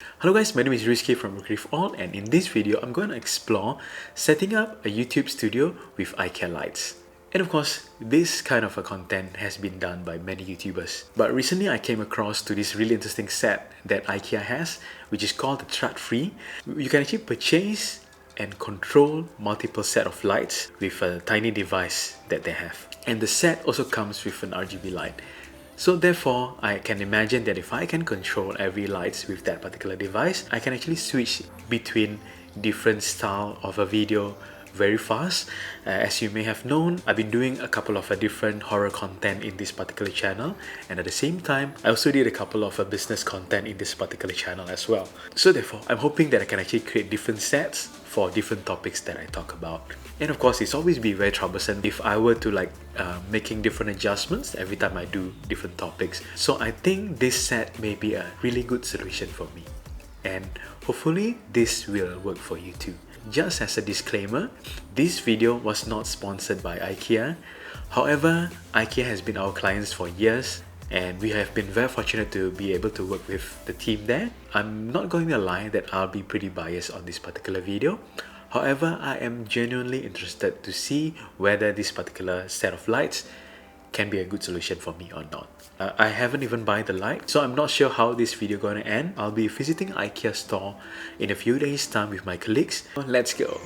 Hello guys, my name is Rizky from RikyRiffAll, and in this video I'm going to explore setting up a YouTube studio with IKEA lights. And of course, this kind of a content has been done by many YouTubers. But recently I came across to this really interesting set that IKEA has, which is called the Thread-Free. You can actually purchase and control multiple set of lights with a tiny device that they have. And the set also comes with an RGB light. So therefore, I can imagine that if I can control every lights with that particular device, I can actually switch between different style of a video very fast. As you may have known, I've been doing a couple of different horror content in this particular channel, and at the same time, I also did a couple of business content in this particular channel as well. So therefore, I'm hoping that I can actually create different sets for different topics that I talk about. And of course, it's always be very troublesome if I were to making different adjustments every time I do different topics. So I think this set may be a really good solution for me. And hopefully this will work for you too. Just as a disclaimer, this video was not sponsored by IKEA. However, IKEA has been our clients for years, and we have been very fortunate to be able to work with the team there. I'm not going to lie that I'll be pretty biased on this particular video. However, I am genuinely interested to see whether this particular set of lights can be a good solution for me or not. I haven't even buy the light, so I'm not sure how this video gonna end. I'll be visiting IKEA store in a few days time with my colleagues. Let's go!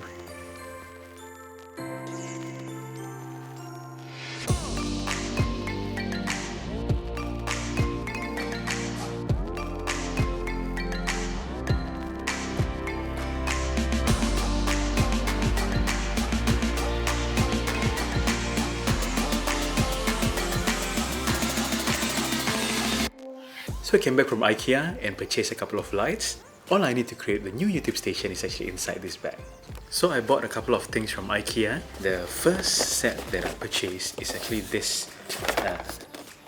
So I came back from IKEA and purchased a couple of lights. All I need to create the new YouTube station is actually inside this bag. So I bought a couple of things from IKEA. The first set that I purchased is actually this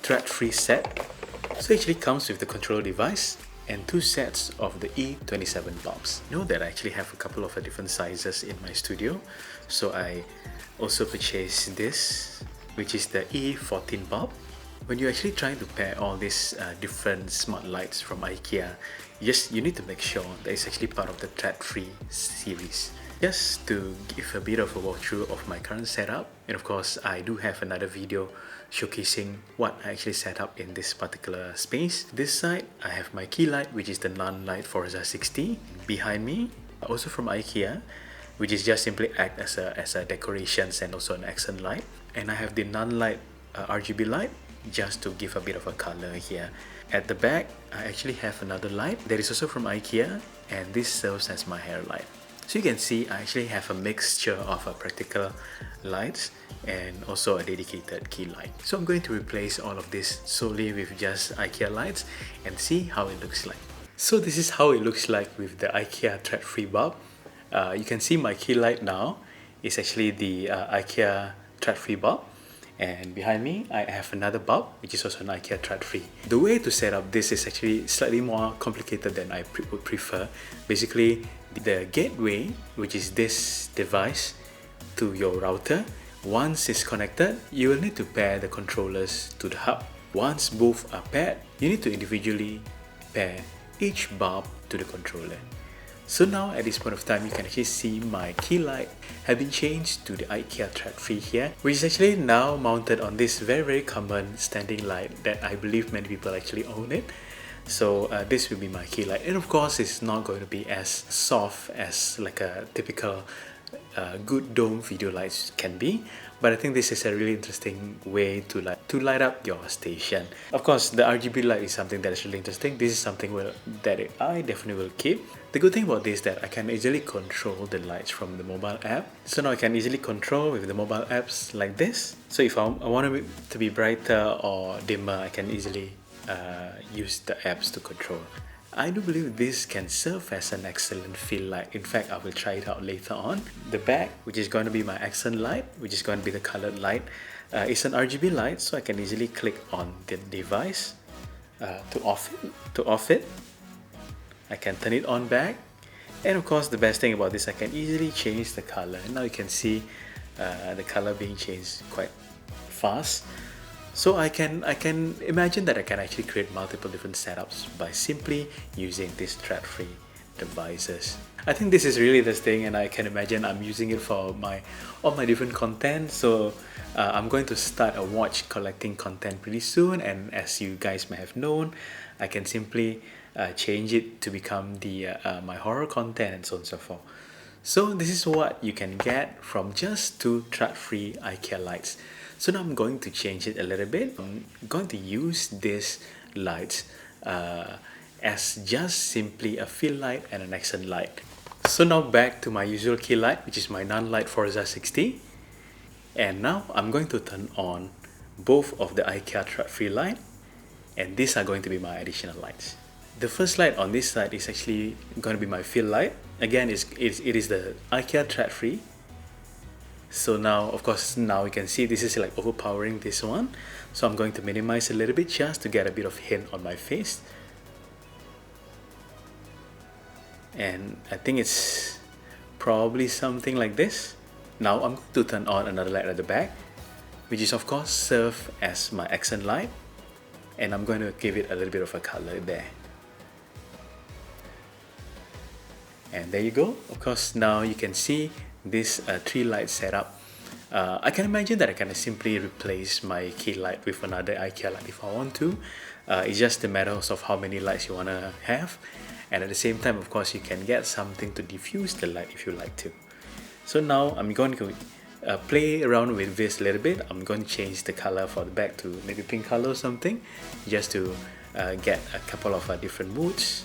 thread-free set. So it actually comes with the control device and two sets of the E27 bulbs. You know that I actually have a couple of different sizes in my studio. So I also purchased this, which is the E14 bulb. When you're actually trying to pair all these different smart lights from IKEA, yes, you need to make sure that it's actually part of the thread-free series. Just to give a bit of a walkthrough of my current setup, and of course I do have another video showcasing what I actually set up in this particular space. This side, I have my key light, which is the Nunlite Forza 60. Behind me, also from IKEA, which is just simply act as a decorations and also an accent light. And I have the Nunlite RGB light, just to give a bit of a color here. At the back, I actually have another light that is also from IKEA, and this serves as my hair light. So you can see I actually have a mixture of practical lights and also a dedicated key light. So I'm going to replace all of this solely with just IKEA lights and see how it looks like. So this is how it looks like with the IKEA thread-free bulb. You can see my key light now is actually the IKEA thread-free bulb. And behind me, I have another bulb, which is also an IKEA thread-free. The way to set up this is actually slightly more complicated than I would prefer. Basically, the gateway, which is this device, to your router, once it's connected, you will need to pair the controllers to the hub. Once both are paired, you need to individually pair each bulb to the controller. So now at this point of time, you can actually see my key light have been changed to the IKEA thread-free here, which is actually now mounted on this very common standing light that I believe many people actually own it. So this will be my key light, and of course it's not going to be as soft as like a typical good dome video lights can be, but I think this is a really interesting way to light up your station. Of course, the RGB light is something that is really interesting. This is something that I definitely will keep. The good thing about this is that I can easily control the lights from the mobile app. So now I can easily control with the mobile apps like this. So if I want it to be brighter or dimmer, I can easily use the apps to control. I do believe this can serve as an excellent fill light. In fact, I will try it out later on. The back, which is going to be my accent light, which is going to be the colored light, is an RGB light, so I can easily click on the device to off it. I can turn it on back, and of course the best thing about this, I can easily change the color. Now you can see the color being changed quite fast. So I can imagine that I can actually create multiple different setups by simply using these thread-free devices. I think this is really the thing, and I can imagine I'm using it for all my different content. So I'm going to start a watch collecting content pretty soon, and as you guys may have known, I can simply change it to become my horror content and so on and so forth. So this is what you can get from just two thread-free IKEA lights. So now I'm going to change it a little bit. I'm going to use these lights as just simply a fill light and an accent light. So now back to my usual key light, which is my Nunlite Forza 60. And now I'm going to turn on both of the IKEA thread-free light, and these are going to be my additional lights. The first light on this side is actually going to be my fill light. Again, it is the IKEA thread-free. So now, of course, now you can see this is like overpowering this one. So I'm going to minimize a little bit just to get a bit of hint on my face. And I think it's probably something like this. Now I'm going to turn on another light at the back, which is of course serve as my accent light. And I'm going to give it a little bit of a color there. And there you go. Of course, now you can see this three light setup. I can imagine that I can simply replace my key light with another IKEA light if I want to. It's just a matter of how many lights you want to have. And at the same time, of course, you can get something to diffuse the light if you like to. So now I'm going to play around with this a little bit. I'm going to change the color for the back to maybe pink color or something, just to get a couple of different moods.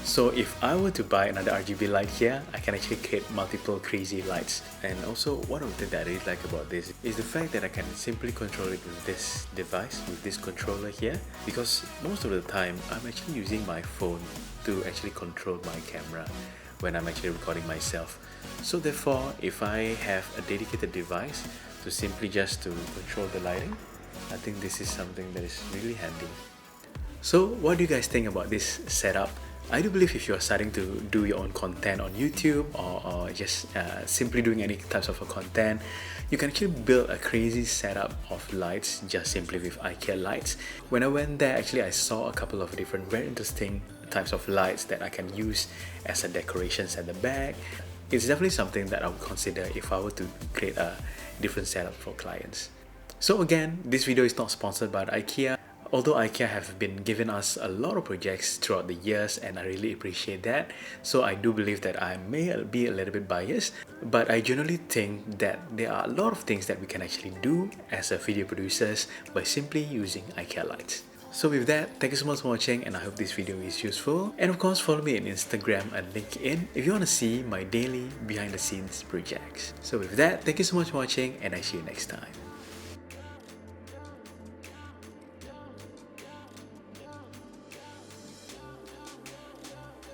So if I were to buy another RGB light here, I can actually create multiple crazy lights. And also, one of the things that I really like about this is the fact that I can simply control it with this device, with this controller here. Because most of the time, I'm actually using my phone to actually control my camera when I'm actually recording myself. So therefore, if I have a dedicated device to simply just to control the lighting, I think this is something that is really handy. So what do you guys think about this setup? I do believe if you are starting to do your own content on YouTube or just simply doing any types of content, you can actually build a crazy setup of lights just simply with IKEA lights. When I went there, actually I saw a couple of different very interesting types of lights that I can use as a decorations at the back. It's definitely something that I would consider if I were to create a different setup for clients. So again, this video is not sponsored by IKEA. Although IKEA have been giving us a lot of projects throughout the years, and I really appreciate that. So I do believe that I may be a little bit biased, but I generally think that there are a lot of things that we can actually do as a video producers by simply using IKEA lights. So with that, thank you so much for watching, and I hope this video is useful. And of course, follow me on Instagram and LinkedIn if you want to see my daily behind the scenes projects. So with that, thank you so much for watching, and I see you next time.